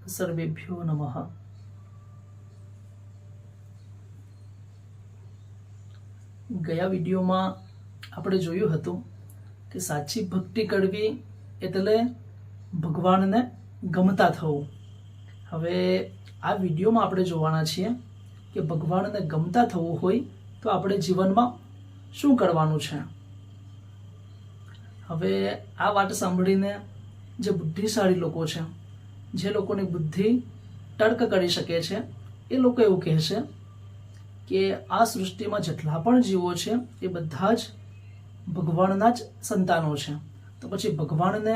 સર્વેભ્યો નમઃ. ગયા વિડીયોમાં આપણે જોયું હતું કે સાચી ભક્તિ કરવી એટલે ભગવાનને ગમતા થવું. હવે આ વિડીયોમાં આપણે જોવાના છીએ કે ભગવાનને ગમતા થવું હોય તો આપણે જીવનમાં શું કરવાનું છે. હવે આ વાત સાંભળીને જે બુદ્ધિશાળી લોકો છે, જે લોકોની બુદ્ધિ તર્ક કરી શકે છે, એ લોકો એવું કહેશે કે આ સૃષ્ટિમાં જેટલા પણ જીવો છે એ બધા જ ભગવાનના જ સંતાનો છે. તો પછી ભગવાનને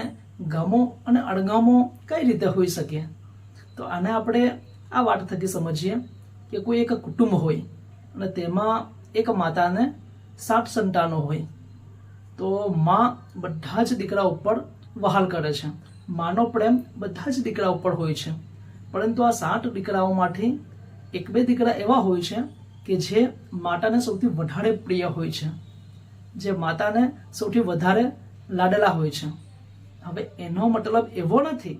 ગમો અને અણગમો કઈ રીતે હોઈ શકે? તો આને આપણે આ વાત થકી સમજીએ કે કોઈ એક કુટુંબ હોય અને તેમાં એક માતાને 7 સંતાનો હોય. તો માં બધા જ દીકરા ઉપર વહાલ કરે છે. માનો પ્રેમ બધા જ દીકરા ઉપર હોય છે. પરંતુ આ 7 દીકરાઓમાંથી 1-2 દીકરા એવા હોય છે કે જે માતાને સૌથી વધારે પ્રિય હોય છે, જે માતાને સૌથી વધારે લાડલા હોય છે. હવે એનો મતલબ એવો નથી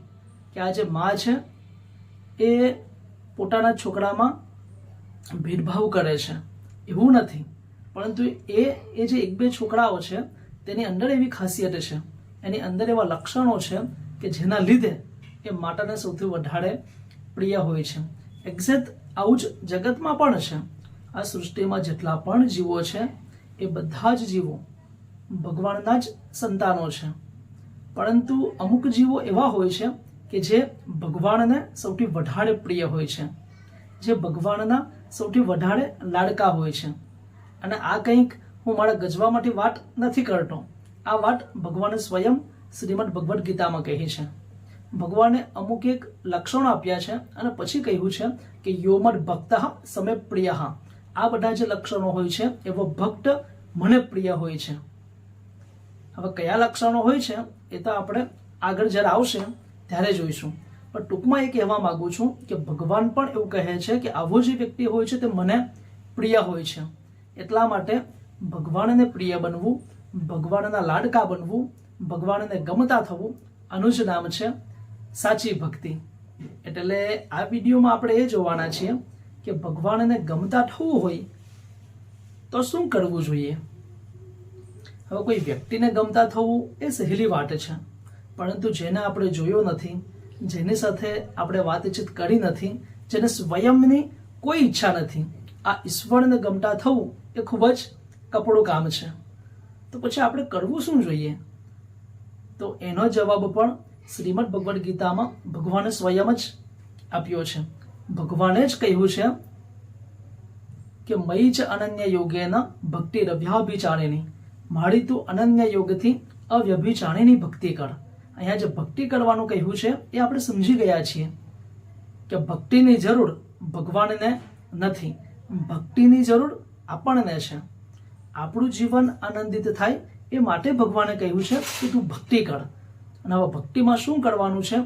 કે આ જે મા છે એ પોતાના છોકરામાં ભેદભાવ કરે છે, એવું નથી. પરંતુ એ જે 1-2 છોકરાઓ છે તેની અંદર એવી ખાસિયત છે, એની અંદર એવા લક્ષણો છે કે જેના લીધે એ માતાને સૌથી વધારે પ્રિય હોય છે. એક્ઝેક્ટ આવું જ જગતમાં પણ છે. આ સૃષ્ટિમાં જેટલા પણ જીવો છે એ બધા જ જીવો ભગવાનના જ સંતાનો છે. પરંતુ અમુક જીવો એવા હોય છે કે જે ભગવાનને સૌથી વધારે પ્રિય હોય છે, જે ભગવાનના સૌથી વધારે લાડકા હોય છે. અને આ કંઈક હું મારા ગજવામાંથી વાત નથી કરતો. આ વાત ભગવાને સ્વયં શ્રીમદ ભગવદ્ ગીતામાં કહી છે. ભગવાને અમુક એક લક્ષણો આપ્યા છે અને પછી કહ્યું છે કે યોમદ ભક્ત સમે પ્રિય. આ બધા જે લક્ષણો હોય છે એવો ભક્ત મને પ્રિય હોય છે. હવે કયા લક્ષણો હોય છે એ તો આપણે આગળ જ્યારે આવશે ત્યારે જોઈશું. પણ ટૂંકમાં એ કહેવા માંગુ છું કે ભગવાન પણ એવું કહે છે કે આવો જે વ્યક્તિ હોય છે તે મને પ્રિય હોય છે. એટલા માટે ભગવાનને પ્રિય બનવું, ભગવાનના લાડકા બનવું, ભગવાનને ગમતા થવું, આનું જ નામ છે સાચી ભક્તિ. એટલે આ વિડીયોમાં આપણે એ જોવાના છીએ કે ભગવાનને ગમતા થવું હોય તો શું કરવું જોઈએ. હવે કોઈ વ્યક્તિને ગમતા થવું એ સહેલી વાત છે, પરંતુ જેને આપણે જોયો નથી, જેની સાથે આપણે વાતચીત કરી નથી, જેને સ્વયંની કોઈ ઈચ્છા નથી, આ ઈશ્વરને ગમતા થવું એ ખૂબ જ કપડું કામ છે. તો પછી આપણે કરવું શું જોઈએ? તો એનો જવાબ પણ શ્રીમદ ભગવદ્ ગીતામાં ભગવાને સ્વયં જ આપ્યો છે. ભગવાને જ કહ્યું છે કે મયી ચ અનન્ય યોગેન ભક્તિ રવ્યાભિચારિણી. મારી તું અનન્ય યોગથી અવ્યભિચારિણી ભક્તિ કર. અહીંયા જે ભક્તિ કરવાનું કહ્યું છે એ આપણે સમજી ગયા છીએ કે ભક્તિની જરૂર ભગવાનને નથી, ભક્તિની જરૂર આપણને છે. આપણું જીવન આનંદિત થાય એ માટે ભગવાને કહ્યું છે કે તું ભક્તિ કર. અને હવે ભક્તિમાં શું કરવાનું છે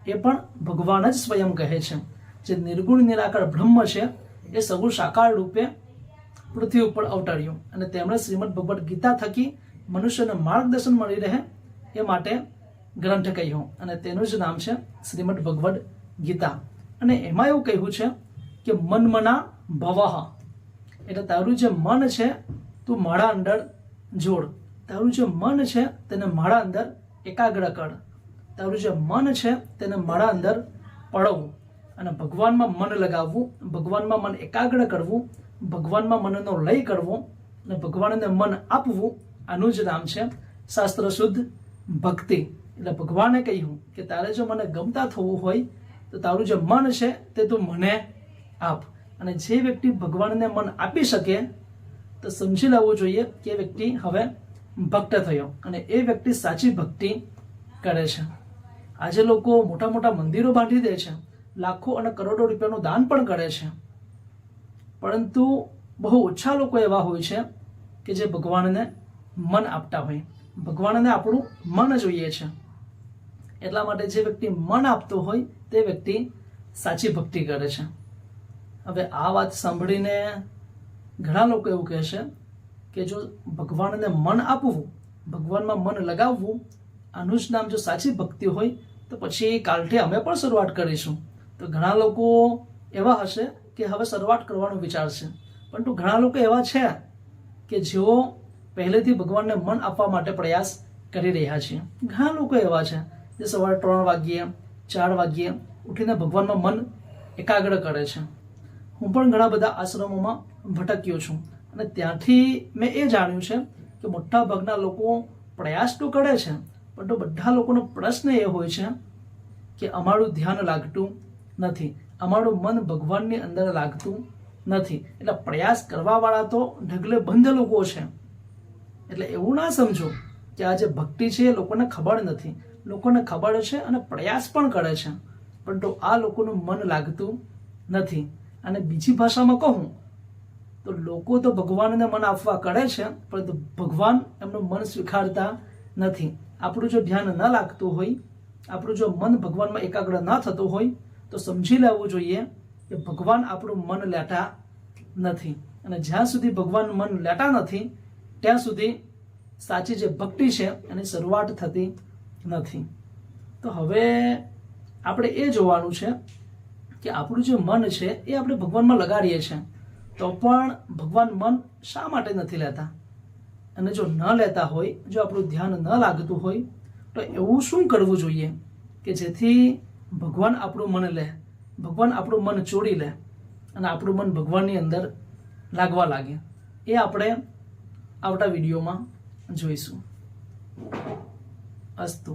એ પણ ભગવાન જ સ્વયં કહે છે. જે નિર્ગુણ નિરાકાર બ્રહ્મ છે એ સગુણ સાકાર રૂપે પૃથ્વી ઉપર અવતર્યું અને તેમણે શ્રીમદ ભગવદ્ ગીતા થકી મનુષ્યને માર્ગદર્શન મળી રહે એ માટે ગ્રંથ કહ્યો અને તેનું જ નામ છે શ્રીમદ ભગવદ્ ગીતા. અને એમાં એવું કહ્યું છે કે મનમના ભવઃ, એટલે તારું જે મન છે તું મારા અંદર જોડ. તારું જે મન છે તેને મારા અંદર એકાગ્ર કર. તારું જે મન છે તેને મારા અંદર પળવવું અને ભગવાનમાં મન લગાવવું, ભગવાનમાં મન એકાગ્ર કરવું, ભગવાનમાં મનનો લય કરવો અને ભગવાનને મન આપવું, આનું જ નામ છે શાસ્ત્ર શુદ્ધ ભક્તિ. એટલે ભગવાને કહ્યું કે તારે જો મને ગમતા થવું હોય તો તારું જે મન છે તે તું મને આપ. અને જે વ્યક્તિ ભગવાનને મન આપી શકે તો સમજી લેવું જોઈએ કે એ વ્યક્તિ હવે ભક્ત થયો અને એ વ્યક્તિ સાચી ભક્તિ કરે છે. આજે લોકો મોટા મોટા મંદિરો બાંધી દે છે, લાખો અને કરોડો રૂપિયાનું દાન પણ કરે છે, પરંતુ બહુ ઓછા લોકો એવા હોય છે કે જે ભગવાનને મન આપતા હોય. ભગવાનને આપણું મન જોઈએ છે. એટલા માટે જે વ્યક્તિ મન આપતો હોય તે વ્યક્તિ સાચી ભક્તિ કરે છે. હવે આ વાત સાંભળીને ઘણા લોકો એવું કહે છે કે જો ભગવાનને મન આપવું, ભગવાનમાં મન લગાવવું, આનું જ નામ જો સાચી ભક્તિ હોય તો પછી કાલથી અમે પણ શરૂઆત કરીશું. તો ઘણા લોકો એવા હશે કે હવે શરૂઆત કરવાનો વિચાર છે, પરંતુ ઘણા લોકો એવા છે કે જેઓ પહેલેથી ભગવાનને મન આપવા માટે પ્રયાસ કરી રહ્યા છે. ઘણા લોકો એવા છે જે સવારે 3 વાગ્યે 4 વાગ્યે ઉઠીને ભગવાનમાં મન એકાગ્ર કરે છે. હું પણ ઘણા બધા આશ્રમોમાં ભટક્યો છું અને ત્યાંથી મેં એ જાણ્યું છે કે મોટા ભાગના લોકો પ્રયાસ તો કરે છે, પરંતુ બધા લોકોનો પ્રશ્ન એ હોય છે કે અમારું ધ્યાન લાગતું નથી, અમારું મન ભગવાનની અંદર લાગતું નથી. એટલે પ્રયાસ કરવાવાળા તો ઢગલે બંધ લોકો છે. એટલે એવું ના સમજો કે આ જે ભક્તિ છે એ લોકોને ખબર નથી. લોકોને ખબર છે અને પ્રયાસ પણ કરે છે, પરંતુ આ લોકોનું મન લાગતું નથી. અને બીજી ભાષામાં કહું તો લોકો તો ભગવાનને મન આપવા કરે છે, પરંતુ ભગવાન એમનું મન સ્વીકારતા નથી. આપણું જો ધ્યાન ન લાગતું હોય, આપણું જો મન ભગવાનમાં એકાગ્ર ન થતું હોય, તો સમજી લેવું જોઈએ કે ભગવાન આપણું મન લેતા નથી. અને જ્યાં સુધી ભગવાન મન લેતા નથી ત્યાં સુધી સાચી જે ભક્તિ છે એની શરૂઆત થતી નથી. તો હવે આપણે એ જોવાનું છે કે આપણું જે મન છે એ આપણે ભગવાનમાં લગાડીએ છીએ, તો પણ ભગવાન મન શા માટે નથી લેતા? અને જો ન લેતા હોય, જો આપણું ધ્યાન ન લાગતું હોય, તો એવું શું કરવું જોઈએ કે જેથી ભગવાન આપણું મન લે, ભગવાન આપણું મન ચોરી લે અને આપણું મન ભગવાનની અંદર લાગવા લાગે? એ આપણે આવતા વિડીયોમાં જોઈશું. અસ્તુ.